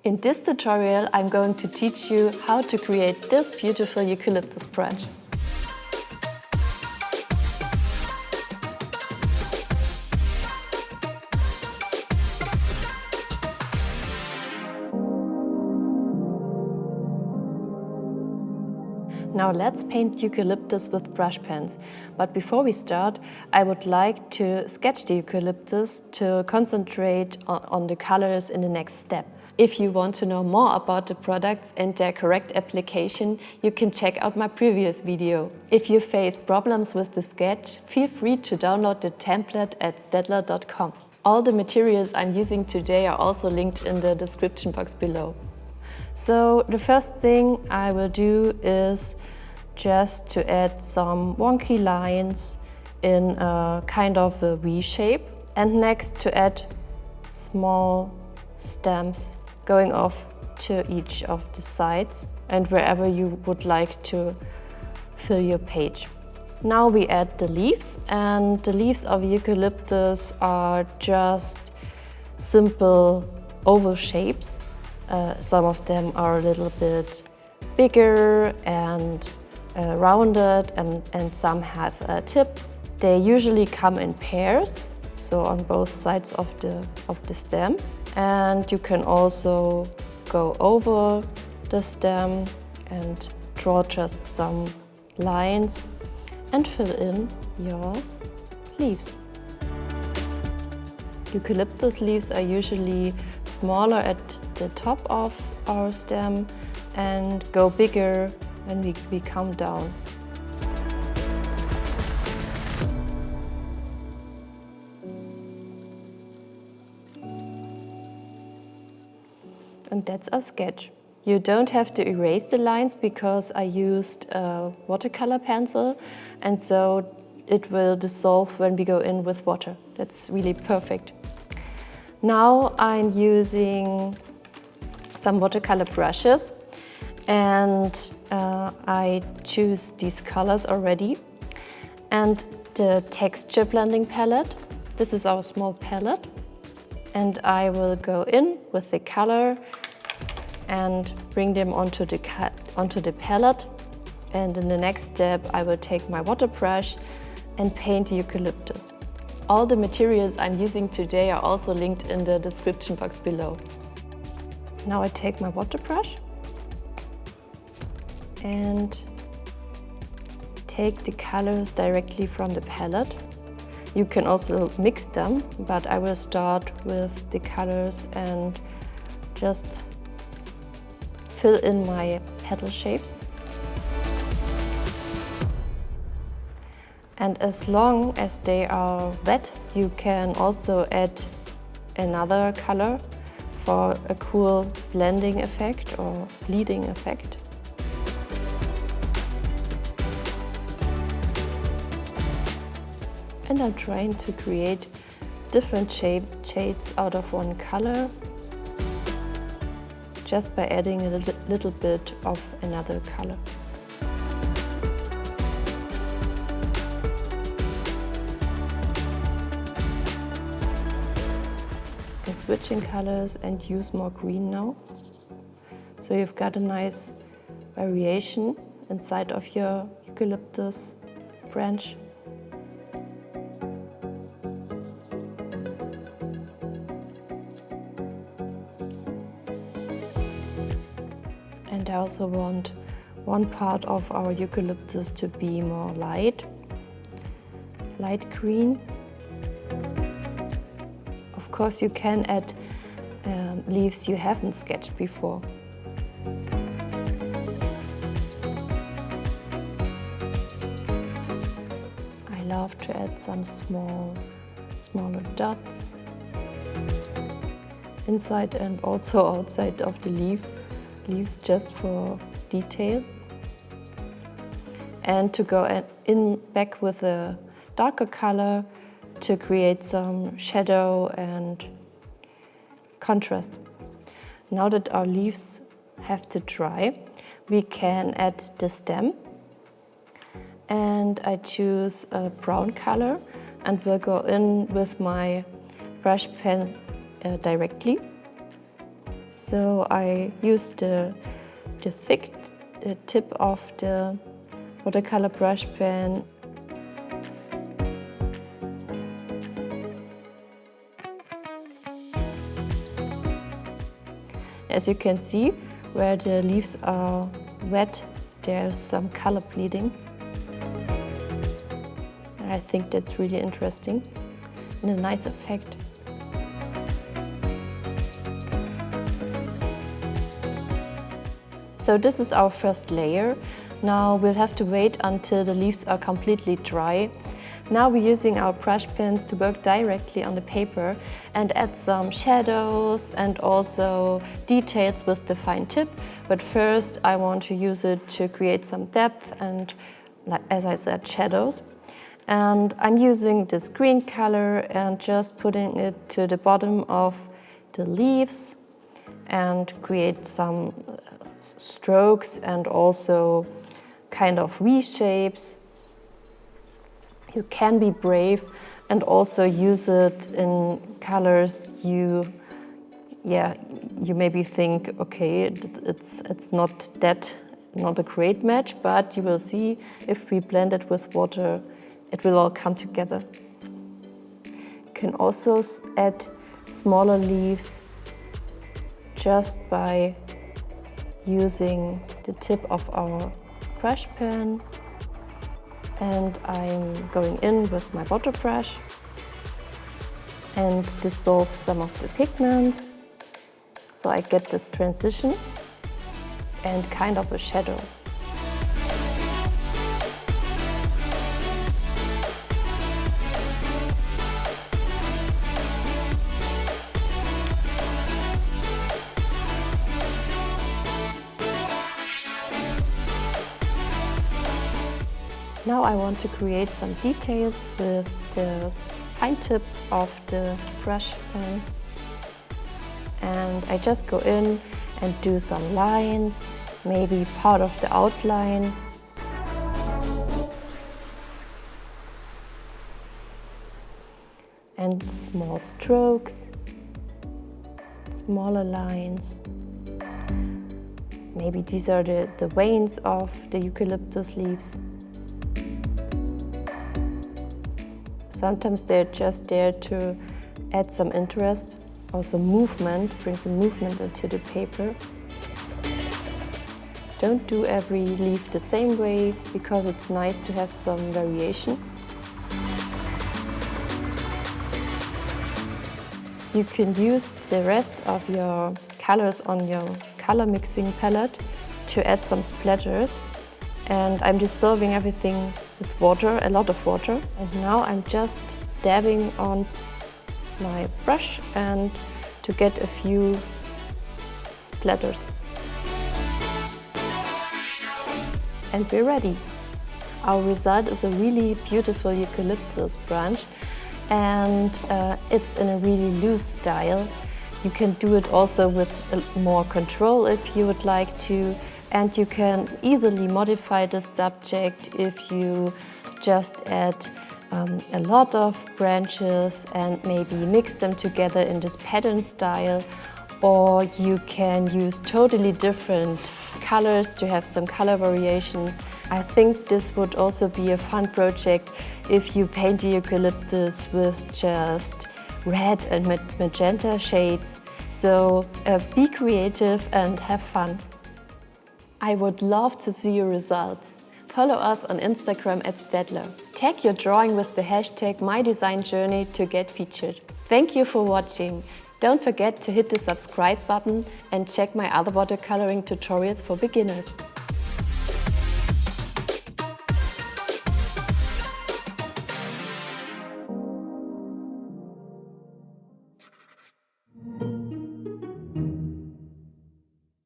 In this tutorial, I'm going to teach you how to create this beautiful eucalyptus branch. Now let's paint eucalyptus with brush pens. But before we start, I would like to sketch the eucalyptus to concentrate on the colors in the next step. If you want to know more about the products and their correct application, you can check out my previous video. If you face problems with the sketch, feel free to download the template at STAEDTLER.com. All the materials I'm using today are also linked in the description box below. So the first thing I will do is just to add some wonky lines in a kind of a V shape, and next to add small stamps going off to each of the sides and wherever you would like to fill your page. Now we add the leaves, and the leaves of eucalyptus are just simple oval shapes. Some of them are a little bit bigger and rounded, and some have a tip. They usually come in pairs, so on both sides of the stem. And you can also go over the stem and draw just some lines and fill in your leaves. Eucalyptus leaves are usually smaller at the top of our stem and go bigger when we come down. And that's our sketch. You don't have to erase the lines because I used a watercolor pencil, and so it will dissolve when we go in with water. That's really perfect. Now I'm using some watercolor brushes, and I choose these colors already. And the texture blending palette, this is our small palette, and I will go in with the color and bring them onto the palette. And in the next step I will take my water brush and paint the eucalyptus. All the materials I'm using today are also linked in the description box below. Now I take my water brush and take the colors directly from the palette. You can also mix them, but I will start with the colors and just fill in my petal shapes. And as long as they are wet, you can also add another color for a cool blending effect or bleeding effect. And I'm trying to create different shades out of one color, just by adding a little bit of another color. I'm switching colors and use more green now. So you've got a nice variation inside of your eucalyptus branch. And I also want one part of our eucalyptus to be more light green. Of course, you can add leaves you haven't sketched before. I love to add some smaller dots inside and also outside of the leaves, just for detail. And to go back with a darker color to create some shadow and contrast. Now that our leaves have to dry, we can add the stem. And I choose a brown color and will go in with my brush pen directly. So I used the thick tip of the watercolor brush pen. As you can see, where the leaves are wet, there's some color bleeding. I think that's really interesting and a nice effect. So this is our first layer. Now we'll have to wait until the leaves are completely dry. Now we're using our brush pens to work directly on the paper and add some shadows and also details with the fine tip. But first I want to use it to create some depth and, as I said, shadows. And I'm using this green color and just putting it to the bottom of the leaves and create some strokes and also kind of V shapes. You can be brave and also use it in colors you maybe think, okay, it's not a great match, but you will see if we blend it with water, it will all come together. You can also add smaller leaves just by using the tip of our brush pen. And I'm going in with my water brush and dissolve some of the pigments so I get this transition and kind of a shadow. Now I want to create some details with the fine tip of the brush pen. And I just go in and do some lines, maybe part of the outline. And small strokes, smaller lines. Maybe these are the veins of the eucalyptus leaves. Sometimes they're just there to add some interest. Also movement, bring some movement into the paper. Don't do every leaf the same way because it's nice to have some variation. You can use the rest of your colors on your color mixing palette to add some splatters. And I'm dissolving everything with water, a lot of water. And now I'm just dabbing on my brush and to get a few splatters. And we're ready. Our result is a really beautiful eucalyptus branch and it's in a really loose style. You can do it also with more control if you would like to. And you can easily modify the subject if you just add a lot of branches and maybe mix them together in this pattern style. Or you can use totally different colors to have some color variation. I think this would also be a fun project if you paint the eucalyptus with just red and magenta shades. So be creative and have fun. I would love to see your results. Follow us on Instagram @STAEDTLER. Tag your drawing with the hashtag #MyDesignJourney to get featured. Thank you for watching. Don't forget to hit the subscribe button and check my other watercoloring tutorials for beginners.